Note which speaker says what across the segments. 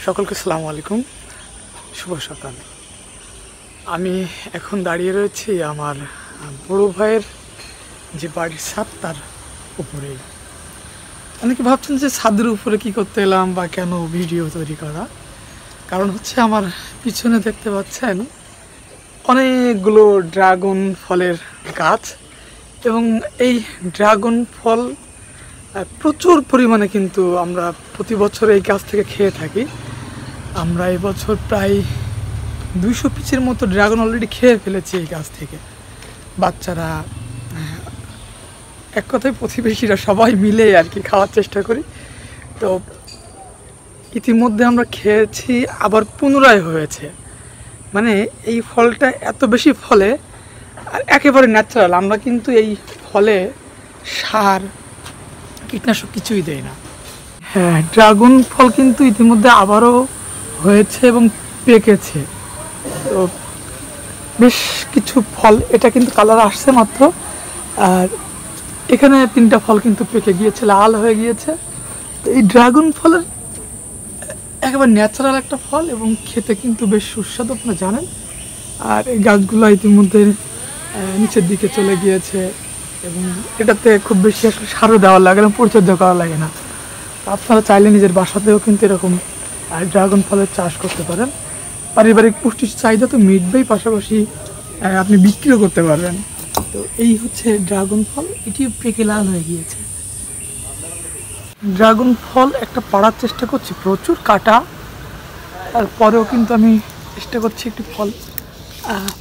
Speaker 1: সকলকে আসসালামু আলাইকুম, শুভ সকাল। আমি এখন দাঁড়িয়ে রয়েছি আমার বড় ভাইয়ের যে বাড়ির ছাদ তার উপরেই। অনেকে ভাবছেন যে ছাদের উপরে কি করতে এলাম বা কেন ভিডিও তৈরি করা। কারণ হচ্ছে আমার পিছনে দেখতে পাচ্ছেন অনেকগুলো ড্রাগন ফলের গাছ, এবং এই ড্রাগন ফল প্রচুর পরিমাণে কিন্তু আমরা প্রতি বছর এই গাছ থেকে খেয়ে থাকি। আমরা এবছর প্রায় 200 পিসের মতো ড্রাগন অলরেডি খেয়ে ফেলেছি এই গাছ থেকে। বাচ্চারা, এক কথায় প্রতিবেশীরা সবাই মিলে আর কি খাওয়ার চেষ্টা করি। তো ইতিমধ্যে আমরা খেয়েছি, আবার পুনরায় হয়েছে। মানে এই ফলটা এত বেশি ফলে আর একেবারে ন্যাচারাল। আমরা কিন্তু এই ফলে সার, কীটনাশক কিছুই দেয় না। হ্যাঁ, ড্রাগন ফল কিন্তু ইতিমধ্যে আবারও হয়েছে এবং পেকেছে। তো বেশ কিছু ফল, এটা কিন্তু কালার আসছে মাত্র, আর এখানে 3টা ফল কিন্তু পেকে গিয়েছে, লাল হয়ে গিয়েছে। তো এই ড্রাগন ফলের একেবারে ন্যাচারাল একটা ফল এবং খেতে কিন্তু বেশ সুস্বাদু, আপনারা জানেন। আর এই গাছগুলো ইতিমধ্যে নিচের দিকে চলে গিয়েছে এবং এটাতে খুব বেশি আসলে সারও দেওয়া লাগে না, পরিচর্যা করা লাগে না। আপনারা চাইলে নিজের বাসাতেও কিন্তু এরকম ড্রাগন ফলের চাষ করতে পারেন। পারিবারিক পুষ্টির চাহিদা তো মিটবেই, পাশাপাশি আপনি বিক্রিও করতে পারবেন। তো এই হচ্ছে ড্রাগন ফল, এটি পেকে লাল হয়ে গিয়েছে। ড্রাগন ফল একটা পাড়ার চেষ্টা করছি, প্রচুর কাটা, তারপরেও কিন্তু আমি চেষ্টা করছি একটি ফল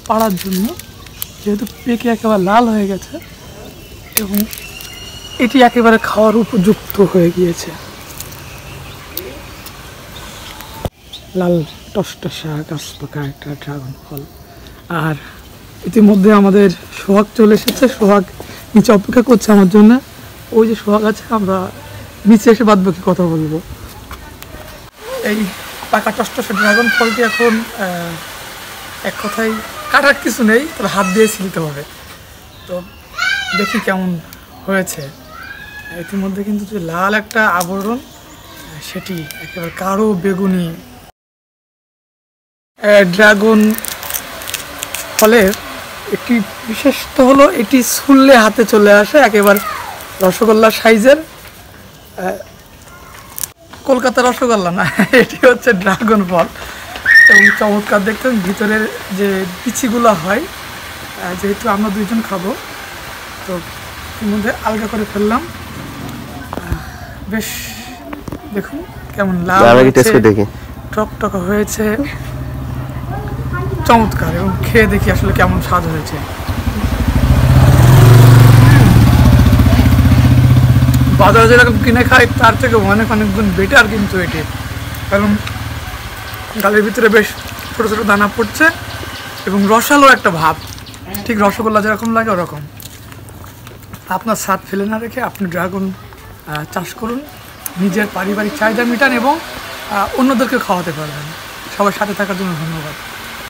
Speaker 1: পাড়ার জন্য, যেহেতু পেকে একেবারে লাল হয়ে গেছে এবং এটি একেবারে খাওয়ার উপযুক্ত হয়ে গিয়েছে। লাল টসটসা গাছ পাকা একটা ড্রাগন ফল। আর ইতিমধ্যে আমাদের সোহাগ চলে এসেছে, সোহাগ নিচে অপেক্ষা করছে আমার জন্য। ওই যে সোহাগ আছে, আমরা নিচে এসে বাদ বাকি কথা বলবো। এই পাকা টসটসা ড্রাগন ফলটি এখন এক কথায় কাটার কিছু নেই, তবে হাত দিয়ে ছিলতে হবে। তো দেখি কেমন হয়েছে। ইতিমধ্যে কিন্তু যে লাল একটা আবরণ, সেটি একেবারে গাঢ় বেগুনি। ড্রাগন ফলের একটি বিশেষত্ব হলো এটি ছুললে হাতে চলে আসে, একেবারে রসগোল্লা সাইজের। কলকাতার রসগোল্লা না, এটি হচ্ছে ড্রাগন ফল এবং চমৎকার দেখতে। ভিতরের যে বিচিগুলো হয়, যেহেতু আমরা 2জন খাবো, তো এর মধ্যে আলগা করে ফেললাম। বেশ দেখুন কেমন লাল হয়েছে, টকটকা হয়েছে, চমৎকার। এবং খেয়ে দেখি আসলে কেমন স্বাদ হয়েছে। বাজারে যেরকম কিনে খাই তার থেকে অনেক অনেক গুণ বেটার কিন্তু এটি, কারণ গালের ভিতরে বেশ ছোটো ছোটো দানা পড়ছে এবং রসালো একটা ভাব, ঠিক রসগোল্লা যেরকম লাগে ওরকম। আপনার স্বাদ ফেলে না রেখে আপনি ড্রাগন চাষ করুন, নিজের পারিবারিক চাহিদা মিটান এবং অন্যদেরকে খাওয়াতে পারবেন। সবার সাথে থাকার জন্য ধন্যবাদ।